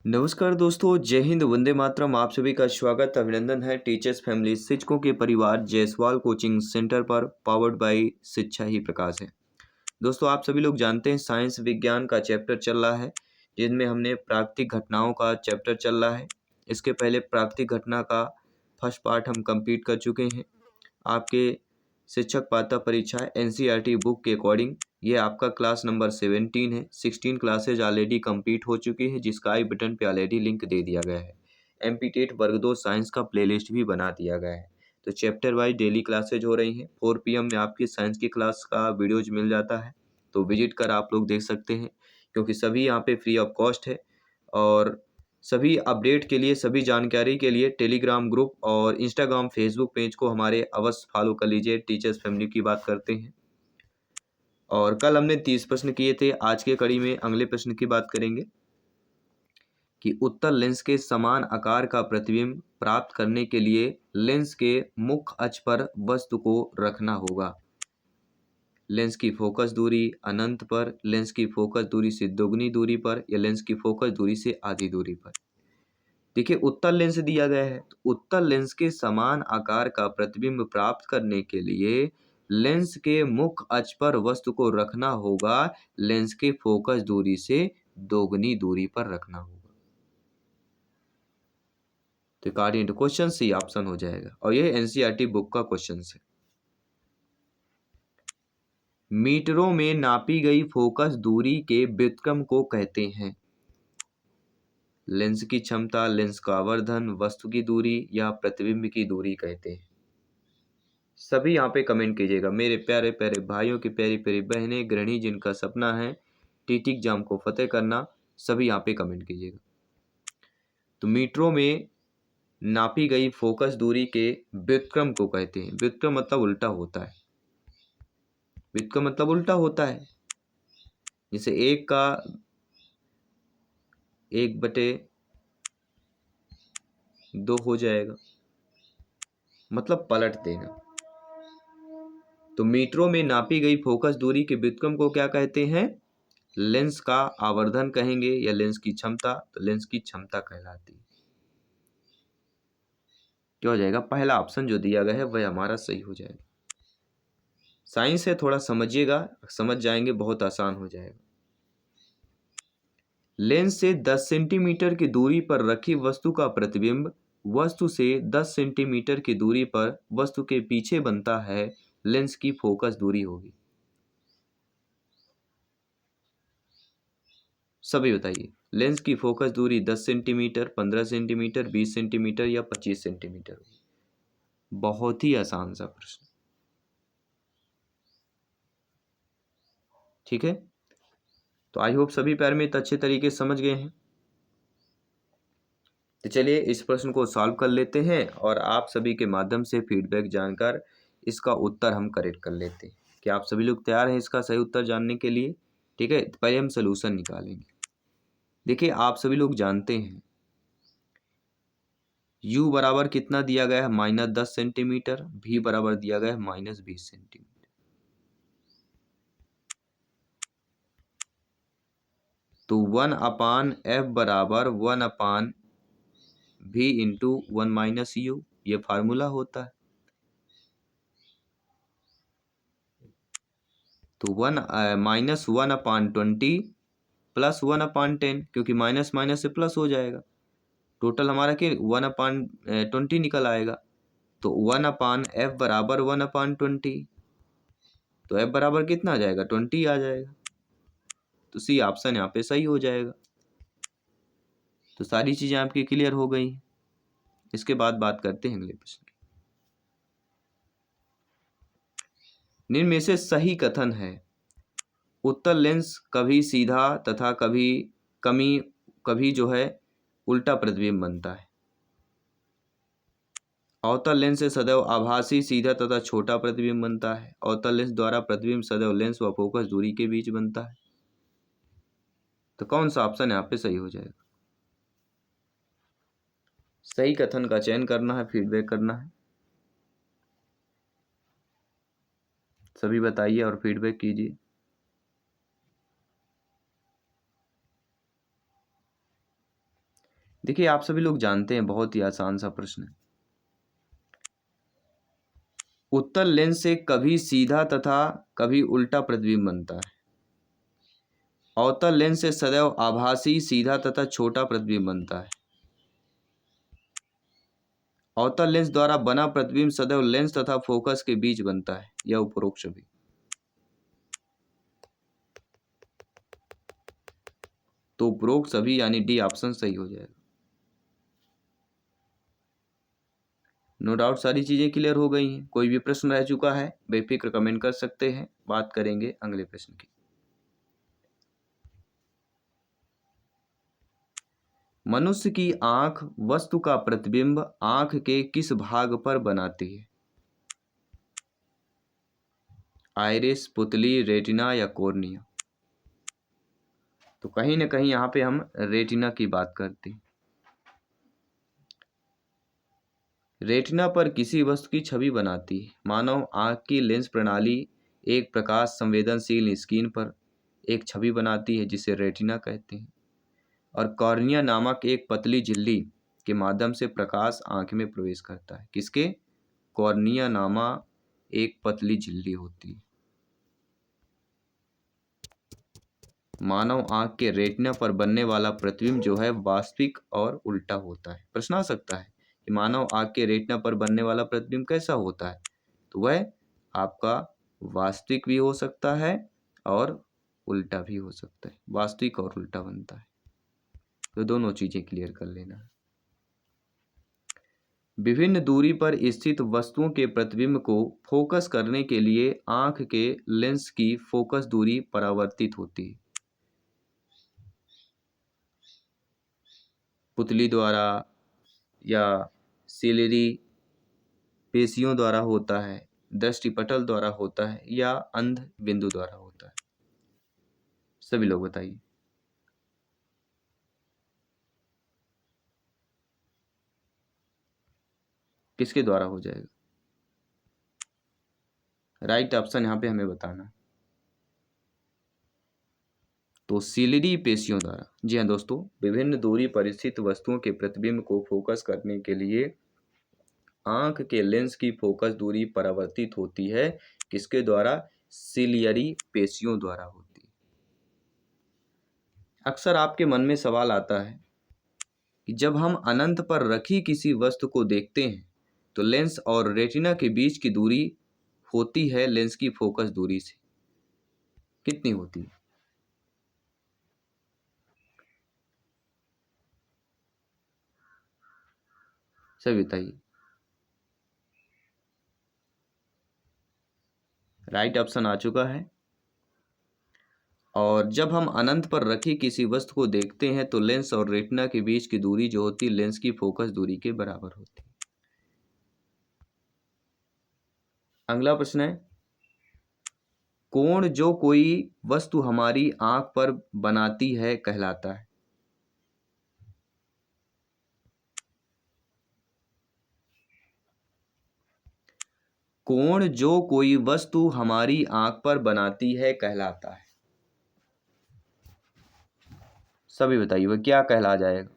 नमस्कार दोस्तों, जय हिंद, वंदे मातरम। आप सभी का स्वागत अभिनंदन है टीचर्स फैमिली शिक्षकों के परिवार जायसवाल कोचिंग सेंटर पर, पावर्ड बाय शिक्षा ही प्रकाश है। दोस्तों, आप सभी लोग जानते हैं साइंस विज्ञान का चैप्टर चल रहा है, जिनमें हमने प्राकृतिक घटनाओं का चैप्टर चल रहा है। इसके पहले प्राकृतिक घटना का फर्स्ट पार्ट हम कंप्लीट कर चुके हैं। आपके शिक्षक पात्रता परीक्षा एनसीईआरटी बुक के अकॉर्डिंग ये आपका क्लास नंबर 17 है। 16 क्लासेज ऑलरेडी कंप्लीट हो चुकी है, जिसका आई बटन पे ऑलरेडी लिंक दे दिया गया है। एमपी वर्ग 2 साइंस का प्लेलिस्ट भी बना दिया गया है। तो चैप्टर वाइज डेली क्लासेज हो रही हैं। 4 PM में आपकी साइंस की क्लास का वीडियोज मिल जाता है, तो विजिट कर आप लोग देख सकते हैं, क्योंकि सभी यहाँ पे फ्री ऑफ कॉस्ट है। और सभी अपडेट के लिए, सभी जानकारी के लिए टेलीग्राम ग्रुप और इंस्टाग्राम फेसबुक पेज को हमारे अवश्य फॉलो कर लीजिए। टीचर्स फैमिली की बात करते हैं। और कल हमने 30 प्रश्न किए थे। आज के कड़ी में अगले प्रश्न की बात करेंगे कि उत्तल लेंस के समान आकार का प्रतिबिंब प्राप्त करने के लिए लेंस के मुख्य अक्ष पर वस्तु को रखना होगा। लेंस की फोकस दूरी अनंत पर, लेंस की फोकस दूरी से दोगुनी दूरी पर, या लेंस की फोकस दूरी से आधी दूरी पर। देखिए, उत्तल लेंस दिया गया है, तो उत्तल लेंस के समान आकार का प्रतिबिंब प्राप्त करने के लिए लेंस के मुख्य अक्ष पर वस्तु को रखना होगा, लेंस के फोकस दूरी से दोगुनी दूरी पर रखना होगा। तो according to question C option हो जाएगा, और यह एनसीईआरटी बुक का क्वेश्चन है। मीटरों में नापी गई फोकस दूरी के व्युत्क्रम को कहते हैं। लेंस की क्षमता, लेंस का आवर्धन, वस्तु की दूरी या प्रतिबिंब की दूरी कहते हैं। सभी यहाँ पे कमेंट कीजिएगा। मेरे प्यारे प्यारे भाइयों की प्यारी प्यारी बहनें, गृहिणी जिनका सपना है टीटी एग्जाम को फतेह करना, सभी यहाँ पे कमेंट कीजिएगा। तो मीटरों में नापी गई फोकस दूरी के व्युत्क्रम को कहते हैं। व्युत्क्रम मतलब उल्टा होता है। व्युत्क्रम मतलब उल्टा होता है। जैसे 1 का 1/2 हो जाएगा, मतलब पलट देना। तो मीटरों में नापी गई फोकस दूरी के व्युत्क्रम को क्या कहते हैं? लेंस का आवर्धन कहेंगे, या लेंस की क्षमता। तो लेंस की क्षमता कहलाती है। क्या हो जाएगा? पहला ऑप्शन जो दिया गया है वह हमारा सही हो जाएगा। साइंस है, थोड़ा समझिएगा, समझ जाएंगे, बहुत आसान हो जाएगा। लेंस से 10 सेंटीमीटर की दूरी पर रखी वस्तु का प्रतिबिंब वस्तु से 10 सेंटीमीटर की दूरी पर वस्तु के पीछे बनता है, लेंस की फोकस दूरी होगी। सभी बताइए, लेंस की फोकस दूरी 10 सेंटीमीटर, 15 सेंटीमीटर, 20 सेंटीमीटर या 25 सेंटीमीटर होगी। बहुत ही आसान सा प्रश्न, ठीक है। तो आई होप सभी पैर में अच्छे तरीके से समझ गए हैं। तो चलिए इस प्रश्न को सॉल्व कर लेते हैं, और आप सभी के माध्यम से फीडबैक जानकर इसका उत्तर हम करेक्ट कर लेते हैं। क्या आप सभी लोग तैयार हैं इसका सही उत्तर जानने के लिए? ठीक है, तो पहले हम सोल्यूशन निकालेंगे। देखिए, आप सभी लोग जानते हैं u बराबर कितना दिया गया है? -10 सेंटीमीटर। v बराबर दिया गया है -20 सेंटीमीटर। तो 1/f बराबर 1/v इंटू 1 - u, ये फार्मूला होता है। तो -1/20 प्लस 1/10, क्योंकि माइनस माइनस से प्लस हो जाएगा। टोटल हमारा क्या 1/20 निकल आएगा। तो 1/f बराबर 1/20। तो f बराबर कितना आ जाएगा? 20 आ जाएगा। तो सी ऑप्शन यहाँ पे सही हो जाएगा। तो सारी चीजें आपकी क्लियर हो गई। इसके बाद बात करते हैं अगले प्रश्न की। निम्न में से सही कथन है। उत्तल लेंस कभी सीधा तथा कभी जो है उल्टा प्रतिबिंब बनता है। अवतल लेंस से सदैव आभासी सीधा तथा छोटा प्रतिबिंब बनता है। अवतल लेंस द्वारा प्रतिबिंब सदैव लेंस व फोकस दूरी के बीच बनता है। तो कौन सा ऑप्शन यहाँ पे सही हो जाएगा? सही कथन का चयन करना है, फीडबैक करना है। सभी बताइए और फीडबैक कीजिए। देखिए आप सभी लोग जानते हैं, बहुत ही आसान सा प्रश्न है। उत्तल लेंस से कभी सीधा तथा कभी उल्टा प्रतिबिंब बनता है। अवतल लेंस से सदैव आभासी, सीधा तथा छोटा प्रतिबिंब बनता है। अवतल लेंस द्वारा बना प्रतिबिंब सदैव लेंस तथा फोकस के बीच बनता है, यह उपरोक्त सभी। तो उपरोक्त सभी यानी डी ऑप्शन सही हो जाएगा। नो डाउट सारी चीजें क्लियर हो गई हैं। कोई भी प्रश्न रह चुका है बेफिक्र कमेंट कर सकते हैं। बात करेंगे अगले प्रश्न की। मनुष्य की आंख वस्तु का प्रतिबिंब आंख के किस भाग पर बनाती है? आइरिस, पुतली, रेटिना या कॉर्निया? तो कहीं ना कहीं यहाँ पे हम रेटिना की बात करते हैं। रेटिना पर किसी वस्तु की छवि बनाती है। मानव आंख की लेंस प्रणाली एक प्रकाश संवेदनशील स्क्रीन पर एक छवि बनाती है जिसे रेटिना कहते हैं। और कॉर्निया नामक एक पतली झिल्ली के माध्यम से प्रकाश आंख में प्रवेश करता है। किसके? कॉर्निया नामक एक पतली झिल्ली होती है। मानव आंख के रेटिना पर बनने वाला प्रतिबिंब जो है वास्तविक और उल्टा होता है। प्रश्न आ सकता है कि मानव आंख के रेटिना पर बनने वाला प्रतिबिंब कैसा होता है? तो वह आपका वास्तविक भी हो सकता है और उल्टा भी हो सकता है। वास्तविक और उल्टा बनता है, तो दोनों चीजें क्लियर कर लेना है। विभिन्न दूरी पर स्थित वस्तुओं के प्रतिबिंब को फोकस करने के लिए आंख के लेंस की फोकस दूरी परावर्तित होती है। पुतली द्वारा या सिलेरी पेशियों द्वारा होता है, दृष्टिपटल द्वारा होता है या अंध बिंदु द्वारा होता है? सभी लोग बताइए। किसके द्वारा हो जाएगा? राइट ऑप्शन यहाँ पे हमें बताना। तो सिलिरी पेशियों द्वारा। जी हाँ दोस्तों, विभिन्न दूरी पर स्थित वस्तुओं के प्रतिबिंब को फोकस करने के लिए आंख के लेंस की फोकस दूरी परावर्तित होती है। किसके द्वारा? सिलियरी पेशियों द्वारा होती है। अक्सर आपके मन में सवाल आता है कि जब हम अनंत पर रखी किसी वस्तु को देखते हैं तो लेंस और रेटिना के बीच की दूरी होती है लेंस की फोकस दूरी से कितनी होती है? सही बताइए। राइट ऑप्शन आ चुका है। और जब हम अनंत पर रखी किसी वस्तु को देखते हैं तो लेंस और रेटिना के बीच की दूरी जो होती है लेंस की फोकस दूरी के बराबर होती है। अगला प्रश्न है, कोण जो कोई वस्तु हमारी आंख पर बनाती है कहलाता है? कोण जो कोई वस्तु हमारी आंख पर बनाती है कहलाता है? सभी बताइए वह क्या कहला जाएगा?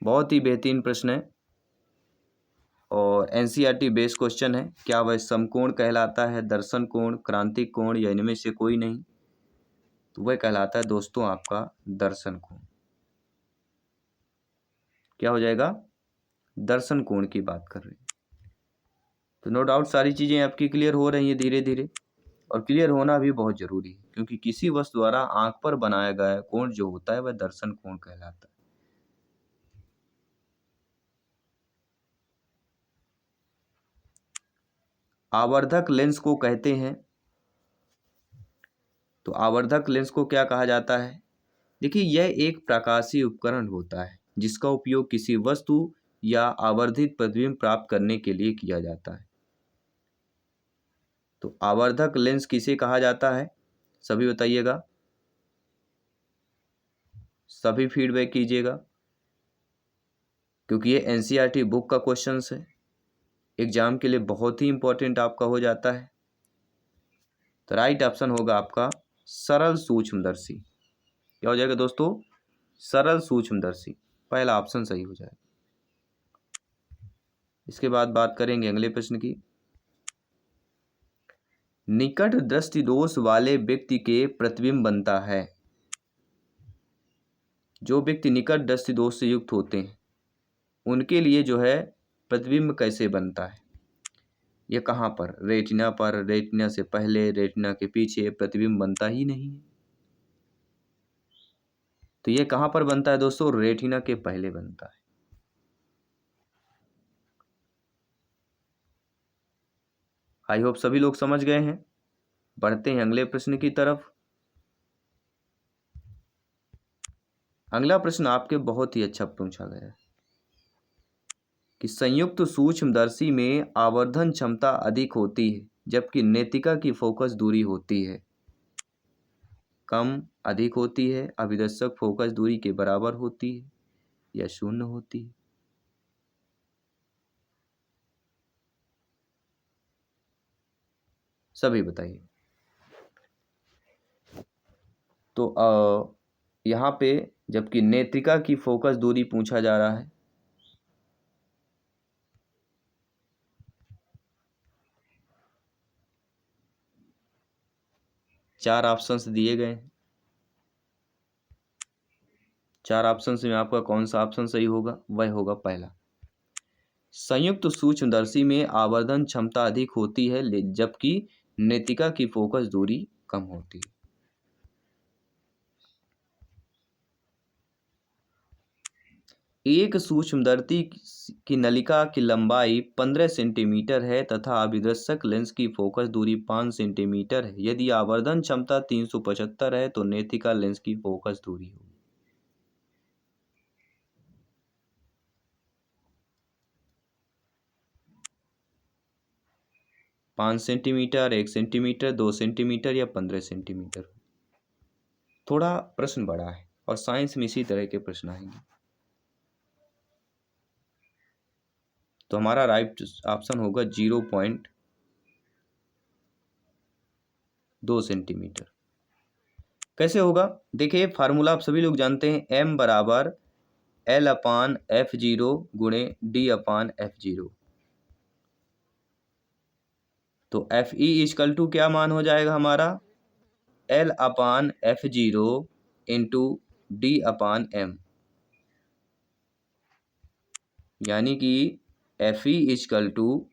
बहुत ही बेहतरीन प्रश्न है और एनसीईआरटी बेस्ड क्वेश्चन है। क्या वह समकोण कहलाता है, दर्शन कोण, क्रांतिक कोण या इनमें से कोई नहीं? तो वह कहलाता है दोस्तों आपका दर्शन कोण। क्या हो जाएगा? दर्शन कोण की बात कर रहे हैं। तो नो डाउट सारी चीजें आपकी क्लियर हो रही हैं धीरे धीरे, और क्लियर होना भी बहुत जरूरी है क्योंकि किसी वस्तु द्वारा आंख पर बनाया गया कोण जो होता है वह दर्शन कोण कहलाता है। आवर्धक लेंस को कहते हैं। तो आवर्धक लेंस को क्या कहा जाता है? देखिए यह एक प्रकाशीय उपकरण होता है जिसका उपयोग किसी वस्तु या आवर्धित प्रतिबिंब प्राप्त करने के लिए किया जाता है। तो आवर्धक लेंस किसे कहा जाता है? सभी बताइएगा, सभी फीडबैक कीजिएगा क्योंकि ये एनसीईआरटी बुक का क्वेश्चन है, एग्जाम के लिए बहुत ही इंपॉर्टेंट आपका हो जाता है। तो राइट ऑप्शन होगा आपका सरल सूक्ष्मदर्शी। क्या हो जाएगा दोस्तों? सरल सूक्ष्मदर्शी, पहला ऑप्शन सही हो जाएगा। इसके बाद बात करेंगे अगले प्रश्न की। निकट दृष्टि दोष वाले व्यक्ति के प्रतिबिंब बनता है। जो व्यक्ति निकट दृष्टि दोष से युक्त होते हैं उनके लिए जो है प्रतिबिंब कैसे बनता है? ये कहाँ पर? रेटिना पर, रेटिना से पहले, रेटिना के पीछे प्रतिबिंब बनता ही नहीं है। तो ये कहाँ पर बनता है दोस्तों? रेटिना के पहले बनता है। आई होप सभी लोग समझ गए हैं। बढ़ते हैं अगले प्रश्न की तरफ। अगला प्रश्न आपके बहुत ही अच्छा पूछा गया है कि संयुक्त सूक्ष्मदर्शी में आवर्धन क्षमता अधिक होती है जबकि नेत्रिका की फोकस दूरी होती है कम, अधिक होती है, अभिदर्शक फोकस दूरी के बराबर होती है या शून्य होती है? सभी बताइए। तो यहाँ पे जबकि नेत्रिका की फोकस दूरी पूछा जा रहा है, चार ऑप्शंस दिए गए हैं। चार ऑप्शंस में आपका कौन सा ऑप्शन सही होगा? वह होगा पहला। संयुक्त सूक्ष्मदर्शी में आवर्धन क्षमता अधिक होती है जबकि नेत्रिका की फोकस दूरी कम होती है। एक सूक्ष्मदर्शी की नलिका की लंबाई 15 सेंटीमीटर है तथा अभिदर्शक लेंस की फोकस दूरी 5 सेंटीमीटर है। यदि आवर्धन क्षमता 375 है तो नेत्रिका लेंस की फोकस दूरी होगी। पाँच सेंटीमीटर, 1 सेंटीमीटर, 2 सेंटीमीटर या 15 सेंटीमीटर। थोड़ा प्रश्न बड़ा है और साइंस में इसी तरह के प्रश्न आएंगे। तो हमारा राइट ऑप्शन होगा 0.2 सेंटीमीटर। कैसे होगा? देखिए फार्मूला आप सभी लोग जानते हैं, m बराबर L/F0 गुणे D/F0। तो FE इजकल टू क्या मान हो जाएगा हमारा? L/F0 into D/M। यानी कि FE इजकल टू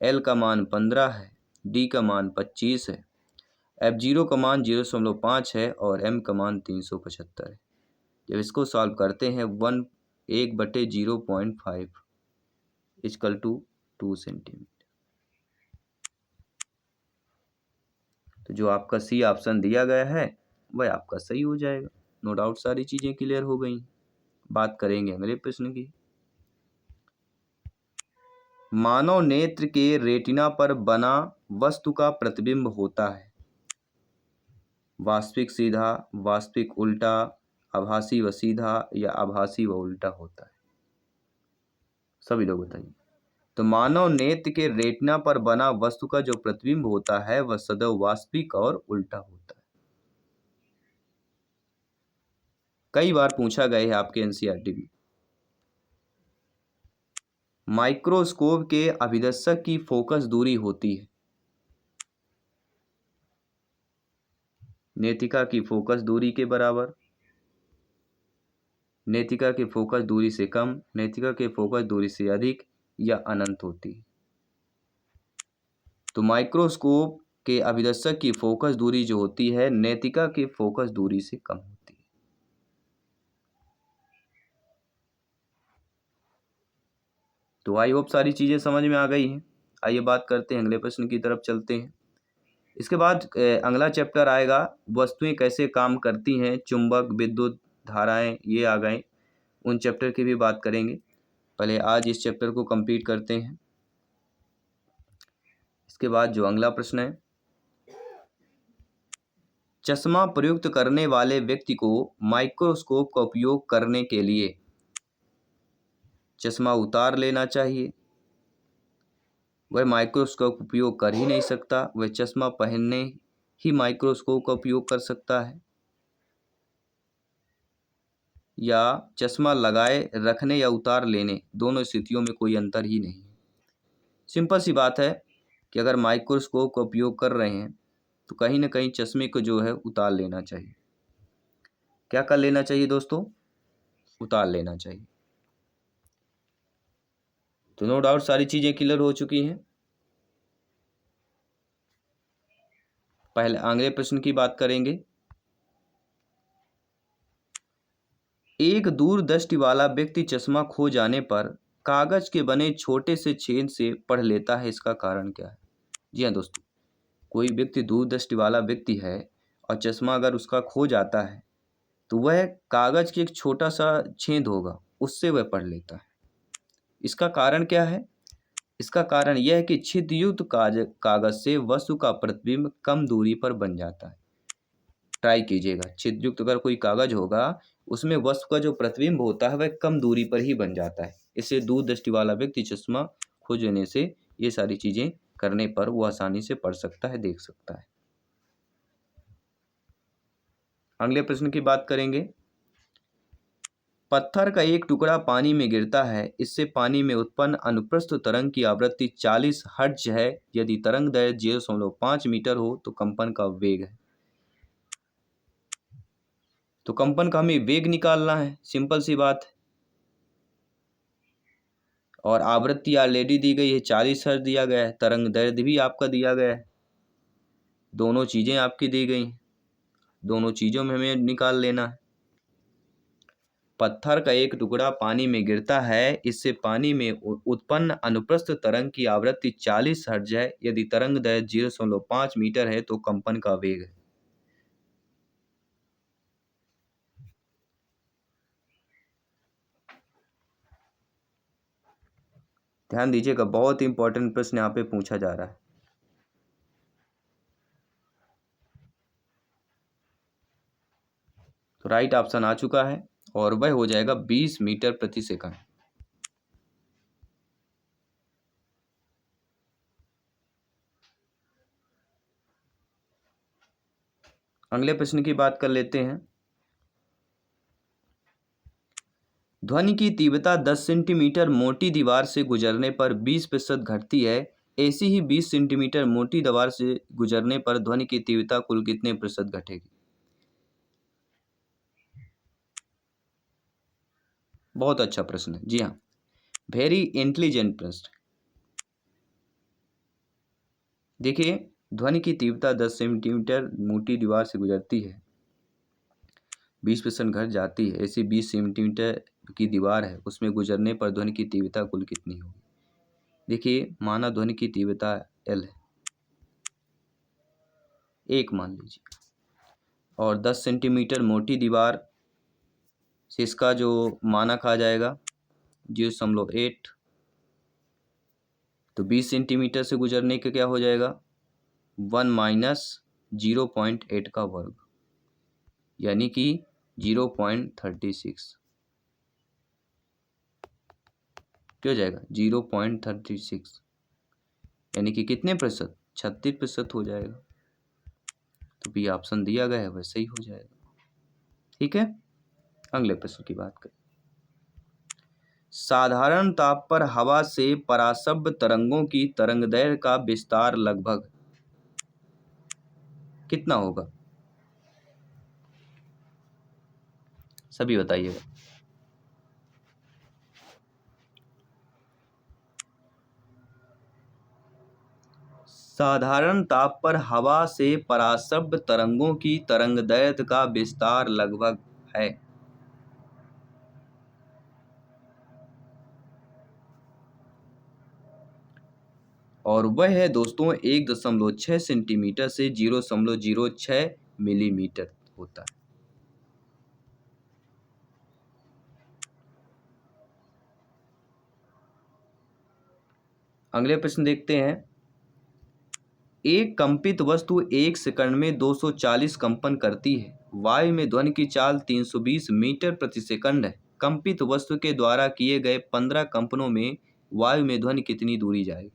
L का मान 15 है, D का मान 25 है, F0 का मान 0.5 है और M का मान 375 है। जब इसको सॉल्व करते हैं 1/0.5 इजकल टू 2 सेंटीमीटर। तो जो आपका सी ऑप्शन दिया गया है वह आपका सही हो जाएगा। नो डाउट सारी चीज़ें क्लियर हो गई। बात करेंगे अगले प्रश्न की। मानव नेत्र के रेटिना पर बना वस्तु का प्रतिबिंब होता है वास्तविक सीधा, वास्तविक उल्टा, आभासी व सीधा या आभासी व उल्टा होता है? सभी लोग बताइए। तो मानव नेत्र के रेटिना पर बना वस्तु का जो प्रतिबिंब होता है वह सदैव वास्तविक और उल्टा होता है। कई बार पूछा गया है आपके एनसीईआरटी में। माइक्रोस्कोप के अभिदर्शक की फोकस दूरी होती है नेत्रिका की फोकस दूरी के बराबर, नेत्रिका की फोकस दूरी से कम, नेत्रिका के फोकस दूरी से अधिक या अनंत होती है। तो माइक्रोस्कोप के अभिदर्शक की फोकस दूरी जो होती है नेत्रिका के फोकस दूरी से कम होती है। तो आई होप सारी चीजें समझ में आ गई हैं। आइए बात करते हैं अगले प्रश्न की तरफ चलते हैं। इसके बाद अगला चैप्टर आएगा वस्तुएं कैसे काम करती हैं, चुंबक, विद्युत धाराएं, ये आ गए। उन चैप्टर की भी बात करेंगे। पहले आज इस चैप्टर को कंप्लीट करते हैं। इसके बाद जो अगला प्रश्न है, चश्मा प्रयुक्त करने वाले व्यक्ति को माइक्रोस्कोप का उपयोग करने के लिए चश्मा उतार लेना चाहिए, वह माइक्रोस्कोप उपयोग कर ही नहीं सकता, वह चश्मा पहनने ही माइक्रोस्कोप का उपयोग कर सकता है, या चश्मा लगाए रखने या उतार लेने, दोनों स्थितियों में कोई अंतर ही नहीं है। सिंपल सी बात है कि अगर माइक्रोस्कोप का उपयोग कर रहे हैं तो कहीं ना कहीं चश्मे को जो है उतार लेना चाहिए। क्या कर लेना चाहिए दोस्तों? उतार लेना चाहिए। तो नो डाउट सारी चीज़ें क्लियर हो चुकी हैं। पहले अगले प्रश्न की बात करेंगे। एक दूरदृष्टि वाला व्यक्ति चश्मा खो जाने पर कागज के बने छोटे से छेद से पढ़ लेता है, इसका कारण क्या है? जी हाँ दोस्तों, कोई व्यक्ति दूरदृष्टि वाला व्यक्ति है और चश्मा अगर उसका खो जाता है तो वह कागज के एक छोटा सा छेद होगा, उससे वह पढ़ लेता है। इसका कारण क्या है? इसका कारण यह है कि छिद्रयुक्त कागज से वस्तु का प्रतिबिंब कम दूरी पर बन जाता है। ट्राई कीजिएगा, छिद्रयुक्त अगर कोई कागज होगा उसमें वस्तु का जो प्रतिबिंब होता है वह कम दूरी पर ही बन जाता है। इससे दूरदृष्टि वाला व्यक्ति चश्मा खो जाने से ये सारी चीजें करने पर वो आसानी से पढ़ सकता है, देख सकता है। अगले प्रश्न की बात करेंगे। पत्थर का एक टुकड़ा पानी में गिरता है, इससे पानी में उत्पन्न अनुप्रस्थ तरंग की आवृत्ति 40 हर्ट्ज है। यदि तरंग दैर्घ्य 0.5 मीटर हो तो कंपन का वेग है। तो कंपन का हमें वेग निकालना है, सिंपल सी बात है। और आवृत्ति ऑलरेडी दी गई है, 40 हर्ट्ज दिया गया है, तरंग दैर्घ्य भी आपका दिया गया है, दोनों चीज़ें आपकी दी गई हैं, दोनों चीज़ों में हमें निकाल लेना है। पत्थर का एक टुकड़ा पानी में गिरता है, इससे पानी में उत्पन्न अनुप्रस्थ तरंग की आवृत्ति 40 हर्ट्ज है। यदि तरंग दैर्घ्य 0.5 मीटर है तो कंपन का वेग है। ध्यान दीजिएगा, बहुत इंपॉर्टेंट प्रश्न यहाँ पे पूछा जा रहा है। तो राइट ऑप्शन आ चुका है और वह हो जाएगा 20 मीटर प्रति सेकंड। अगले प्रश्न की बात कर लेते हैं। ध्वनि की तीव्रता 10 सेंटीमीटर मोटी दीवार से गुजरने पर 20% घटती है। ऐसी ही 20 सेंटीमीटर मोटी दीवार से गुजरने पर ध्वनि की तीव्रता कुल कितने प्रतिशत घटेगी? बहुत अच्छा प्रश्न है, जी हाँ, वेरी इंटेलिजेंट प्रश्न। देखिए, ध्वनि की तीव्रता 10 सेंटीमीटर मोटी दीवार से गुजरती है, 20% घट जाती है। ऐसी 20 सेंटीमीटर की दीवार है, उसमें गुजरने पर ध्वनि की तीव्रता कुल कितनी होगी? देखिए, माना ध्वनि की तीव्रता L है, 1 मान लीजिए, और 10 सेंटीमीटर मोटी दीवार से इसका जो मानक आ जाएगा 0.8, तो 20 सेंटीमीटर से गुजरने का क्या हो जाएगा? 1 माइनस 0.8 का वर्ग, यानी कि 0.36। क्या हो जाएगा? 0.36, यानी कि कितने प्रतिशत? 36% हो जाएगा। तो बी ऑप्शन दिया गया है वह सही हो जाएगा। ठीक है, अगले प्रश्न की बात करें। साधारण ताप पर हवा से परासव्य तरंगों की तरंगदैर्घ्य का विस्तार लगभग कितना होगा? सभी बताइएगा। साधारण ताप पर हवा से परासव्य तरंगों की तरंगदैर्घ्य का विस्तार लगभग है। और वह है दोस्तों 1.6 सेंटीमीटर से 0.06 मिलीमीटर होता है। अगले प्रश्न देखते हैं। एक कंपित वस्तु 1 सेकंड में 240 कंपन करती है। वायु में ध्वनि की चाल 320 मीटर प्रति सेकंड है। कंपित वस्तु के द्वारा किए गए 15 कंपनों में वायु में ध्वनि कितनी दूरी जाएगी?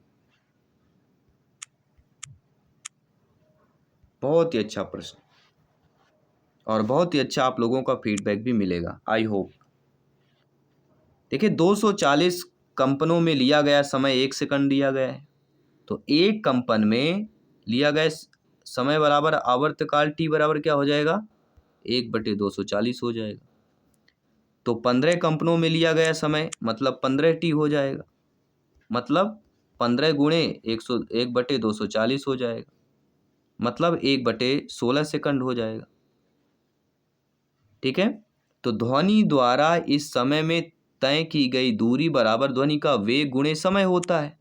बहुत ही अच्छा प्रश्न और बहुत ही अच्छा आप लोगों का फीडबैक भी मिलेगा, आई होप। देखिए 240 कंपनों में लिया गया समय 1 सेकंड दिया गया है, तो एक कंपन में लिया गया समय बराबर आवर्तकाल टी बराबर क्या हो जाएगा, 1/240 हो जाएगा। तो 15 कंपनों में लिया गया समय मतलब 15 टी हो जाएगा, मतलब 15 गुणे 1/240 हो जाएगा, मतलब 1/16 सेकंड हो जाएगा। ठीक है, तो ध्वनि द्वारा इस समय में तय की गई दूरी बराबर ध्वनि का वेग गुणे समय होता है।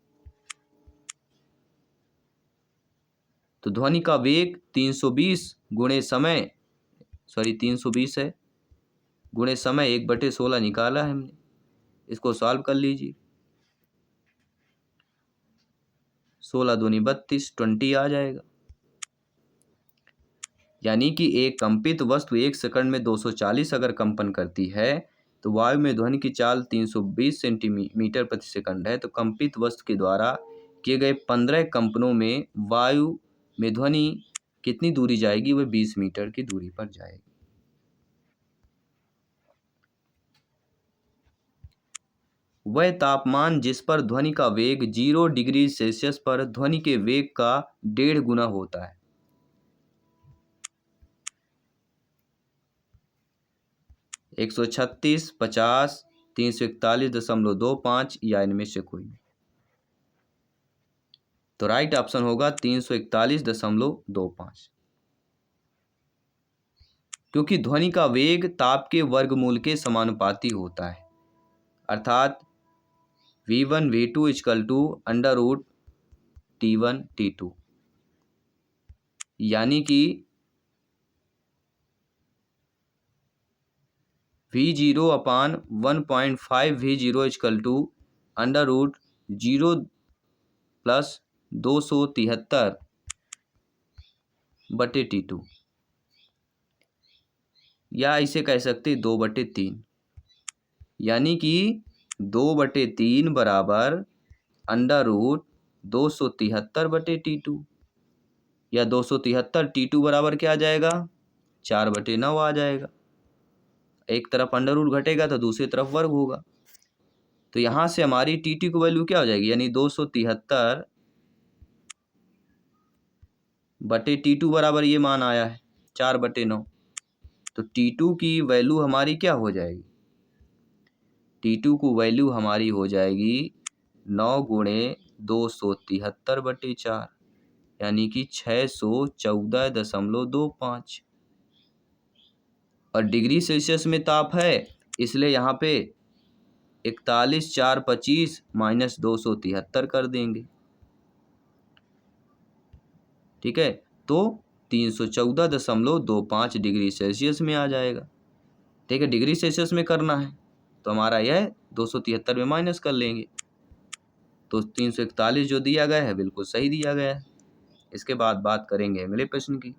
तो ध्वनि का वेग 320 गुणे समय, सॉरी 320 है, गुणे समय 1/16 निकाला है हमने, इसको सॉल्व कर लीजिए। 16 दूनी 32, 20 आ जाएगा। यानी कि एक कंपित वस्तु 1 सेकंड में 240 अगर कंपन करती है तो वायु में ध्वनि की चाल 320 सेंटीमीटर प्रति सेकंड है। तो कंपित वस्तु के द्वारा किए गए 15 कंपनों में वायु में ध्वनि कितनी दूरी जाएगी, वह 20 मीटर की दूरी पर जाएगी। वह तापमान जिस पर ध्वनि का वेग 0 डिग्री सेल्सियस पर ध्वनि के वेग का 1.5 गुना होता है। एक 136, 50, 341.25 या इनमें से कोई नहीं। तो राइट ऑप्शन होगा 341.25, क्योंकि ध्वनि का वेग ताप के वर्गमूल के समानुपाती होता है, अर्थात v1 v2 equal to under root t1 t2, यानी कि v0 upon 1.5 v0 equal to under root 0 plus 273/t2, या इसे कह सकते 2/3, यानी कि 2/3 बराबर अंडर रूट 273/t2, या 273 t2 बराबर क्या आ जाएगा, 4/9 आ जाएगा। एक तरफ अंडर रूट घटेगा तो दूसरी तरफ वर्ग होगा, तो यहाँ से हमारी टी की वैल्यू क्या हो जाएगी, यानी 273/t2 बराबर ये मान आया है 4/9। तो T2 की वैल्यू हमारी क्या हो जाएगी, T2 को वैल्यू हमारी हो जाएगी 9 गुणे 273/4, यानी कि 614.25। और डिग्री सेल्सियस में ताप है, इसलिए यहाँ पे 41,425 माइनस 273 कर देंगे। ठीक है, तो 314.25 डिग्री सेल्सियस में आ जाएगा। ठीक है, डिग्री सेल्सियस में करना है तो हमारा यह 273 में माइनस कर लेंगे, तो 341 जो दिया गया है बिल्कुल सही दिया गया है। इसके बाद बात करेंगे अगले प्रश्न की।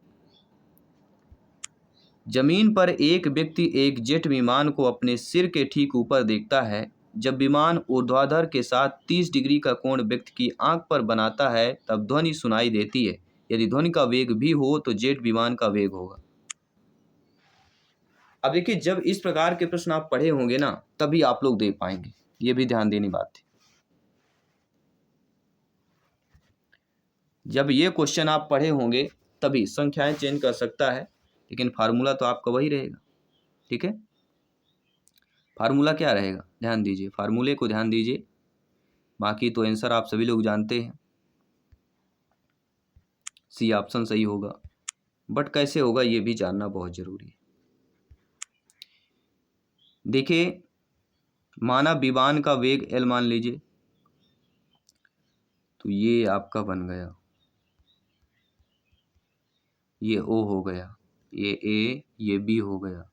जमीन पर एक व्यक्ति एक जेट विमान को अपने सिर के ठीक ऊपर देखता है। जब विमान ऊर्ध्वाधर के साथ 30 डिग्री का कोण व्यक्ति की आंख पर बनाता है तब ध्वनि सुनाई देती है। यदि ध्वनि का वेग भी हो तो जेट विमान का वेग होगा। अब देखिए, जब इस प्रकार के प्रश्न आप पढ़े होंगे ना तभी आप लोग दे पाएंगे, ये भी ध्यान देने बात थी। जब ये क्वेश्चन आप पढ़े होंगे तभी संख्याएं चेंज कर सकता है, लेकिन फार्मूला तो आपका वही रहेगा। ठीक है, फार्मूला क्या रहेगा, ध्यान दीजिए, फार्मूले को ध्यान दीजिए। बाकी तो आंसर आप सभी लोग जानते हैं, सी ऑप्शन सही होगा, बट कैसे होगा ये भी जानना बहुत जरूरी है। देखिए, माना विमान का वेग एल मान लीजिए, तो ये आपका बन गया, ये ओ हो गया, ये ए, ये बी हो गया,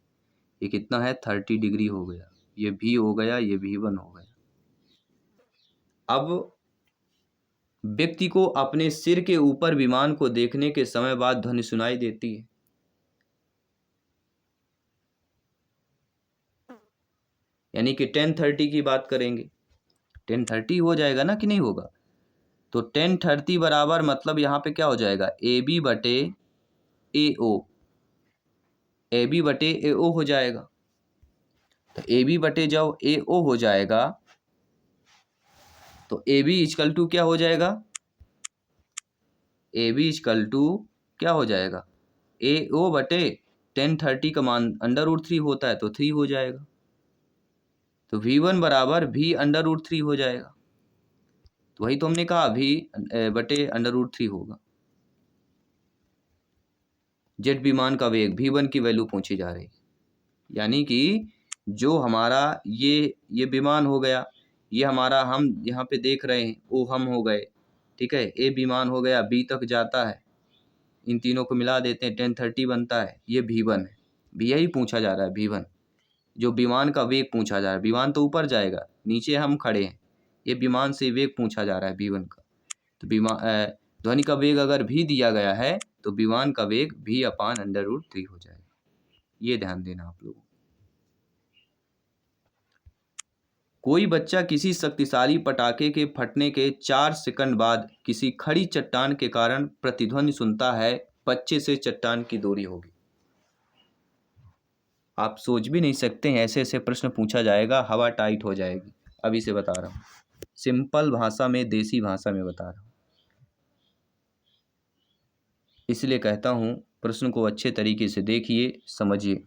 ये कितना है 30 डिग्री हो गया, ये भी हो गया, ये भी 1 हो गया। अब व्यक्ति को अपने सिर के ऊपर विमान को देखने के समय बाद ध्वनि सुनाई देती है। यानी कि 10:30 की बात करेंगे, 10:30 हो जाएगा ना कि नहीं होगा, तो 10:30 बराबर मतलब यहाँ पे क्या हो जाएगा, AB बटे ए ओ, ए बी बटे ए ओ हो जाएगा। तो ए बी बटे जब ए ओ हो जाएगा तो ए बी इजकल टू क्या हो जाएगा, ए बी इजकल टू क्या हो जाएगा, ए ओ बटे 1030 का मान √3 होता है तो 3 हो जाएगा। तो V1 बराबर V √3 हो जाएगा। तो वही तो हमने कहा V बटे √3 होगा। जेट विमान का वेग V1 की वैल्यू पूछी जा रही है, यानी कि जो हमारा ये विमान हो गया, ये हमारा हम यहाँ पे देख रहे हैं वो हम हो गए, ठीक है। ए विमान हो गया, बी तक जाता है, इन तीनों को मिला देते हैं 1030 बनता है, ये V1 है। भी यही पूछा जा रहा है V1, जो विमान का वेग पूछा जा रहा है। विमान तो ऊपर जाएगा, नीचे हम खड़े हैं, ये विमान से वेग पूछा जा रहा है V1 का। तो विमान ध्वनि का वेग अगर भी दिया गया है तो विमान का वेग V/√3 हो जाएगा। ये ध्यान देना आप लोगों। कोई बच्चा किसी शक्तिशाली पटाखे के फटने के 4 सेकंड बाद किसी खड़ी चट्टान के कारण प्रतिध्वनि सुनता है, बच्चे से चट्टान की दूरी होगी। आप सोच भी नहीं सकते हैं, ऐसे ऐसे प्रश्न पूछा जाएगा, हवा टाइट हो जाएगी। अभी से बता रहा हूँ, सिंपल भाषा में, देसी भाषा में बता रहा हूँ, इसलिए कहता हूँ प्रश्न को अच्छे तरीके से देखिए, समझिए।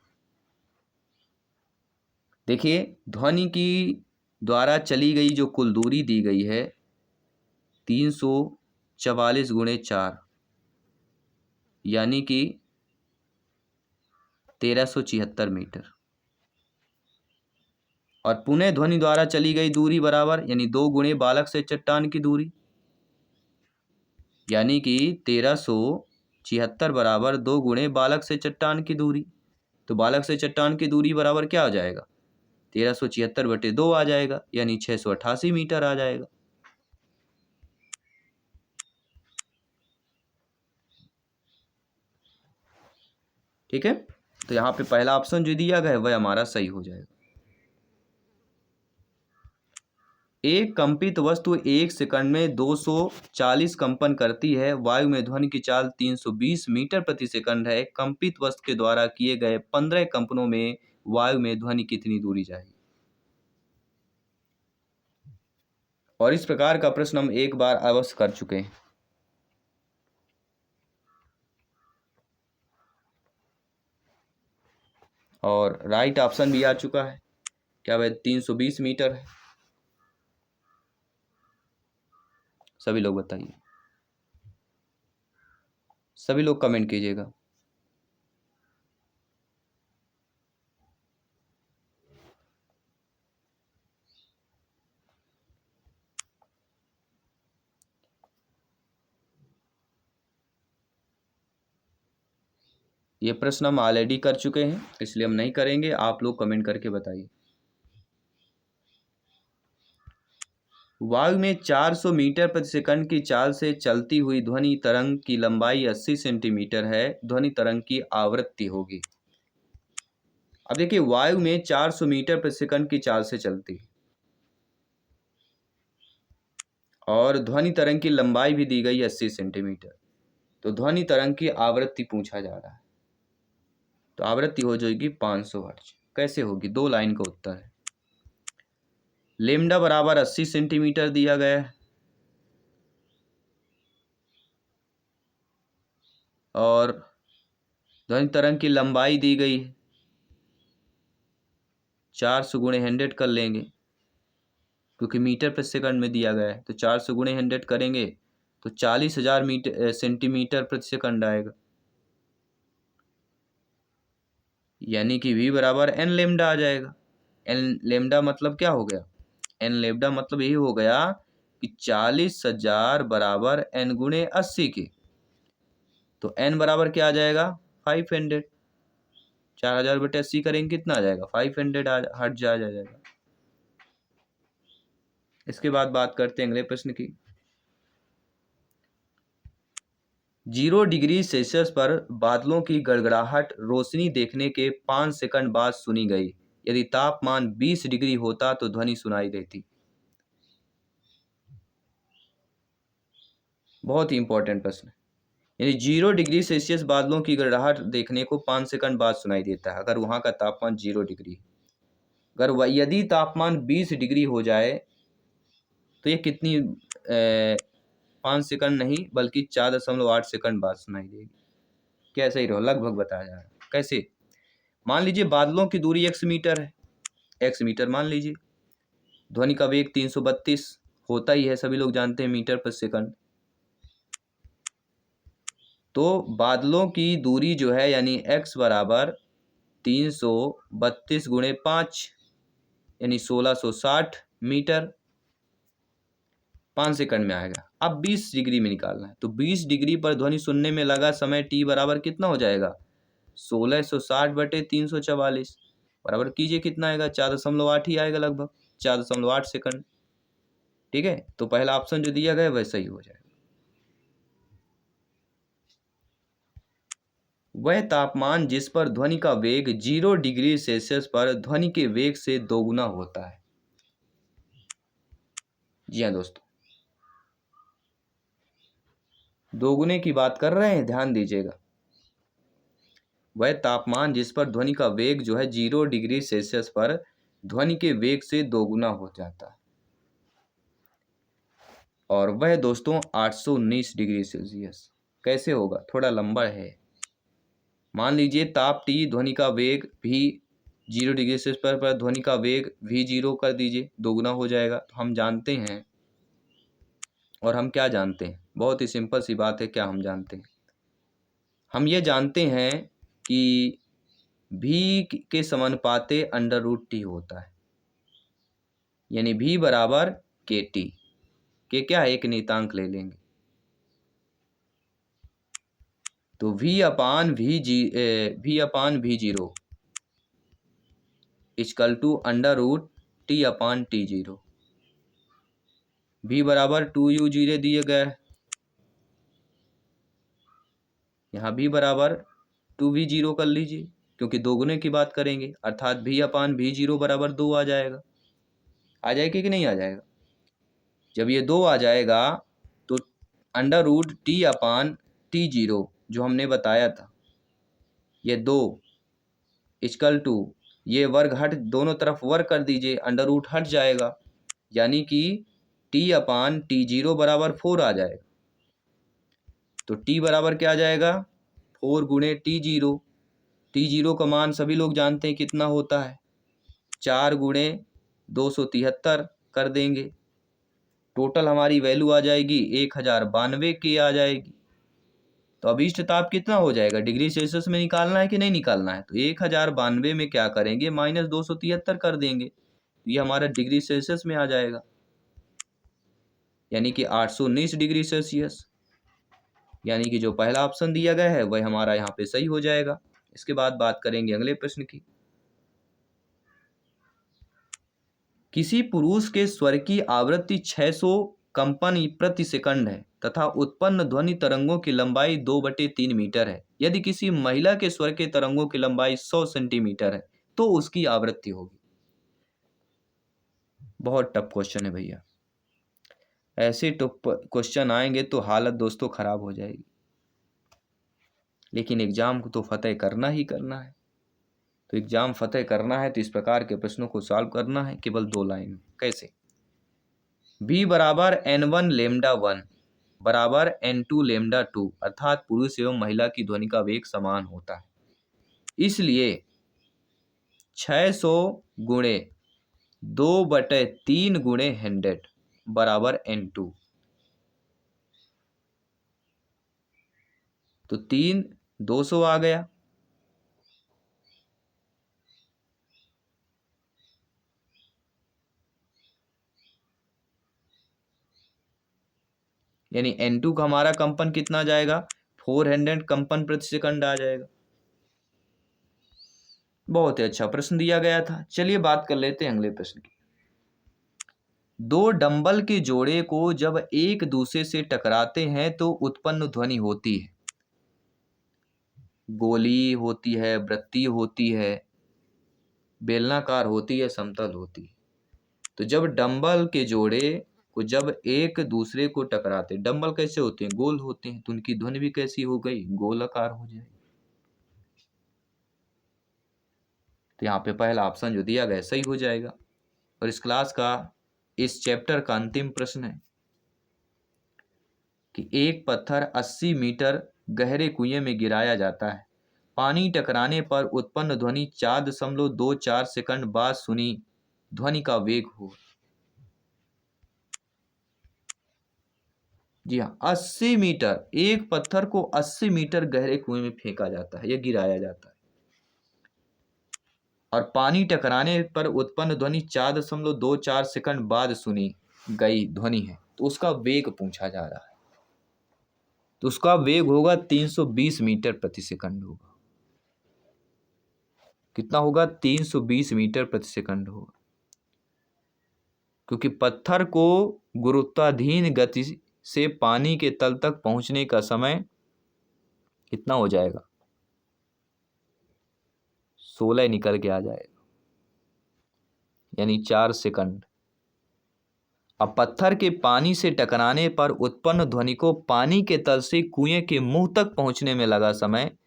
देखिए, ध्वनि की द्वारा चली गई जो कुल दूरी दी गई है 344 गुणे 4, यानी कि 1376 मीटर। और पुनः ध्वनि द्वारा चली गई दूरी बराबर, यानी 2 गुणे बालक से चट्टान की दूरी, यानी कि 1376 बराबर 2 गुणे बालक से चट्टान की दूरी। तो बालक से चट्टान की दूरी बराबर क्या आ जाएगा, 1376 बटे 2 आ जाएगा, यानी 688 मीटर आ जाएगा। ठीक है, तो यहाँ पे पहला ऑप्शन जो दिया गया है वह हमारा सही हो जाएगा। एक कंपित वस्तु 1 सेकंड में 240 कंपन करती है। वायु में ध्वनि की चाल 320 मीटर प्रति सेकंड है। कंपित वस्तु के द्वारा किए गए 15 कंपनों में वायु में ध्वनि कितनी दूरी जाएगी। और इस प्रकार का प्रश्न हम एक बार अवश्य कर चुके हैं। और राइट ऑप्शन भी आ चुका है, क्या वह 320 मीटर है। सभी लोग बताइए, सभी लोग कमेंट कीजिएगा। ये प्रश्न हम ऑलरेडी कर चुके हैं, इसलिए हम नहीं करेंगे। आप लोग कमेंट करके बताइए। वायु में 400 मीटर प्रति सेकंड की चाल से चलती हुई ध्वनि तरंग की लंबाई 80 सेंटीमीटर है। ध्वनि तरंग की आवृत्ति होगी। अब देखिए, वायु में 400 मीटर प्रति सेकंड की चाल से चलती है और ध्वनि तरंग की लंबाई भी दी गई 80 सेंटीमीटर। तो ध्वनि तरंग की आवृत्ति पूछा जा रहा है, तो आवृत्ति हो जाएगी 500 हर्ट्ज। कैसे होगी, 2 लाइन का उत्तर है। लेमडा बराबर 80 सेंटीमीटर दिया गया है और ध्वनि तरंग की लंबाई दी गई है, 400 गुणे 100 कर लेंगे क्योंकि मीटर प्रति सेकंड में दिया गया है। तो 400 गुणे 100 करेंगे तो 40,000 सेंटीमीटर प्रति सेकंड आएगा, यानी कि V बराबर एन लेमडा आ जाएगा। एन लेमडा मतलब क्या हो गया, एन लेमडा मतलब यही हो गया कि 40,000 बराबर एन गुणे 80 के। तो एन बराबर क्या आ जाएगा, 500। 4000 बटे 80 करेंगे कितना आ जाएगा, 500 हर्ट्ज आ जाएगा। इसके बाद बात करते हैं अगले प्रश्न की। 0 डिग्री सेल्सियस पर बादलों की गड़गड़ाहट रोशनी देखने के 5 सेकंड बाद सुनी गई। यदि तापमान 20 डिग्री होता तो ध्वनि सुनाई देती। बहुत ही इंपॉर्टेंट प्रश्न है। यानी 0 डिग्री सेल्सियस बादलों की गड़गड़ाहट देखने को 5 सेकंड बाद सुनाई देता है, अगर वहाँ का तापमान 0 डिग्री। अगर यदि तापमान 20 डिग्री हो जाए तो ये कितनी 5 सेकंड नहीं बल्कि 4.8 सेकंड बाद सुनाई देगी। कैसे ही रहो, लगभग बताया जा रहा है। कैसे? मान लीजिए बादलों की दूरी x मीटर है, x मीटर मान लीजिए, ध्वनि का वेग 332 होता ही है, सभी लोग जानते हैं, मीटर पर सेकंड। तो बादलों की दूरी जो है यानी x बराबर 332 गुणे 5 यानी 1660 मीटर 5 सेकंड में आएगा। अब 20 डिग्री में निकालना है, तो 20 डिग्री पर ध्वनि सुनने में लगा समय t बराबर कितना हो जाएगा? 1660 बटे 344 बराबर कीजिए कितना आएगा? 4.8 ही आएगा, लगभग 4.8 सेकंड। ठीक है, तो पहला ऑप्शन जो दिया गया वह सही हो जाएगा। वह तापमान जिस पर ध्वनि का वेग 0 डिग्री सेल्सियस पर ध्वनि के वेग से दोगुना होता है। जी हाँ दोस्तों, दोगुने की बात कर रहे हैं, ध्यान दीजिएगा। वह तापमान जिस पर ध्वनि का वेग जो है 0 डिग्री सेल्सियस पर ध्वनि के वेग से दोगुना हो जाता है, और वह दोस्तों 819 डिग्री सेल्सियस। कैसे होगा? थोड़ा लंबा है। मान लीजिए ताप T, ध्वनि का वेग भी 0 डिग्री सेल्सियस पर ध्वनि का वेग V0 कर दीजिए, दोगुना हो जाएगा। तो हम जानते हैं, और हम क्या जानते हैं? बहुत ही सिंपल सी बात है, क्या हम जानते हैं? हम ये जानते हैं कि V के समानुपाते √T होता है, यानी V बराबर KT। के क्या है? एक नियतांक ले लेंगे, तो V upon V0 equal to √T upon T0। V बराबर 2u0 दिए गए, यहाँ V बराबर 2v0 कर लीजिए, क्योंकि दोगुने की बात करेंगे, अर्थात V अपान V0 बराबर 2 आ जाएगा। आ जाएगा कि नहीं आ जाएगा? जब ये 2 आ जाएगा तो √T अपान T0 जो हमने बताया था, ये 2 इक्वल टू, ये वर्ग हट, दोनों तरफ वर्ग कर दीजिए, √ हट जाएगा, यानी कि T अपान T0 बराबर 4 आ जाएगा। तो T बराबर क्या आ जाएगा? 4 गुणे T0। T0 का मान सभी लोग जानते हैं कितना होता है, 4 गुणे 273 कर देंगे, टोटल हमारी वैल्यू आ जाएगी 1092 की आ जाएगी। तो अब इष्ट ताप कितना हो जाएगा? डिग्री सेल्सियस में निकालना है कि नहीं निकालना है? तो 1092 में क्या करेंगे? -273 कर देंगे, तो ये हमारा डिग्री सेल्सियस में आ जाएगा, यानी कि 819 डिग्री सेल्सियस। यानी कि जो पहला ऑप्शन दिया गया है वह हमारा यहाँ पे सही हो जाएगा। इसके बाद बात करेंगे अगले प्रश्न की। किसी पुरुष के स्वर की आवृत्ति 600 कंपन प्रति सेकंड है तथा उत्पन्न ध्वनि तरंगों की लंबाई 2/3 मीटर है। यदि किसी महिला के स्वर के तरंगों की लंबाई 100 सेंटीमीटर है तो उसकी आवृत्ति होगी। बहुत टफ क्वेश्चन है भैया, ऐसे टफ क्वेश्चन आएंगे तो हालत दोस्तों खराब हो जाएगी, लेकिन एग्जाम को तो फतेह करना ही करना है। तो एग्जाम फतेह करना है तो इस प्रकार के प्रश्नों को सॉल्व करना है, केवल 2 लाइन। कैसे? V बराबर N1 लेमडा 1 बराबर N2 लेमडा 2, अर्थात पुरुष एवं महिला की ध्वनि का वेग समान होता है, इसलिए 600 गुणे 2/3 गुणे 100 बराबर N2। तो 3 200 आ गया, यानी N2 का हमारा कंपन कितना जाएगा? 400 कंपन प्रति सेकंड आ जाएगा। बहुत ही अच्छा प्रश्न दिया गया था। चलिए बात कर लेते हैं अगले प्रश्न की। 2 डंबल के जोड़े को जब एक दूसरे से टकराते हैं तो उत्पन्न ध्वनि होती है। गोली होती है, वृत्तीय होती है, बेलनाकार होती है, समतल होती है। तो जब डंबल के जोड़े को जब एक दूसरे को टकराते, डंबल कैसे होते हैं? गोल होते हैं, तो उनकी ध्वनि भी कैसी हो गई? गोलाकार हो जाएगी। तो यहाँ पे पहला ऑप्शन जो दिया गया सही हो जाएगा। और इस क्लास का, इस चैप्टर का अंतिम प्रश्न है कि एक पत्थर 80 मीटर गहरे कुएं में गिराया जाता है। पानी टकराने पर उत्पन्न ध्वनि 4.24 सेकंड बाद सुनी ध्वनि का वेग हो। जी हाँ, 80 मीटर, एक पत्थर को 80 मीटर गहरे कुएं में फेंका जाता है या गिराया जाता है, और पानी टकराने पर उत्पन्न ध्वनि 4.24 सेकंड बाद सुनी गई ध्वनि है, तो उसका वेग पूछा जा रहा है। तो उसका वेग होगा 320 मीटर प्रति सेकंड होगा। कितना होगा? 320 मीटर प्रति सेकंड होगा, क्योंकि पत्थर को गुरुत्वाधीन गति से पानी के तल तक पहुंचने का समय कितना हो जाएगा? 16 निकल के आ जाएगा, यानी 4 सेकंड। अब पत्थर के पानी से टकराने पर उत्पन्न ध्वनि को पानी के तल से कुएं के मुंह तक पहुंचने में लगा समय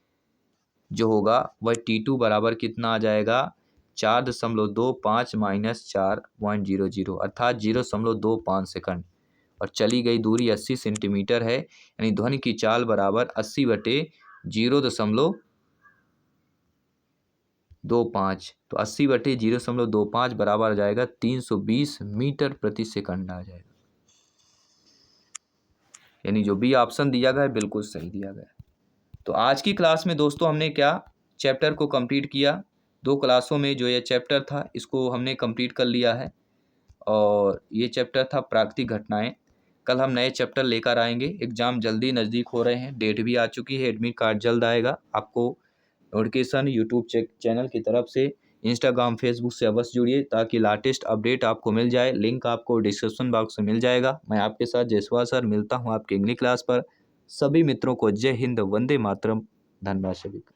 जो होगा वह T2 बराबर कितना आ जाएगा? 4.25 माइनस 4.00 अर्थात 0.25 सेकंड। और चली गई दूरी 80 सेंटीमीटर है, यानी ध्वनि की चाल बराबर 80/0.25। तो 80/0.25 बराबर आ जाएगा 320 मीटर प्रति सेकंड आ जाएगा। यानी जो बी ऑप्शन दिया गया है बिल्कुल सही दिया गया है। तो आज की क्लास में दोस्तों हमने क्या चैप्टर को कंप्लीट किया? 2 क्लासों में जो ये चैप्टर था इसको हमने कंप्लीट कर लिया है, और ये चैप्टर था प्राकृतिक घटनाएं। कल हम नए चैप्टर लेकर आएंगे। एग्ज़ाम जल्दी नज़दीक हो रहे हैं, डेट भी आ चुकी है, एडमिट कार्ड जल्द आएगा। आपको नोटिफिकेशन यूट्यूब चैनल की तरफ से, इंस्टाग्राम फेसबुक से अवश्य जुड़िए ताकि लेटेस्ट अपडेट आपको मिल जाए। लिंक आपको डिस्क्रिप्शन बॉक्स में मिल जाएगा। मैं आपके साथ जयसवाल सर मिलता हूँ आपके इंग्लिश क्लास पर। सभी मित्रों को जय हिंद, वंदे मातरम। धन्यवाद सभी का।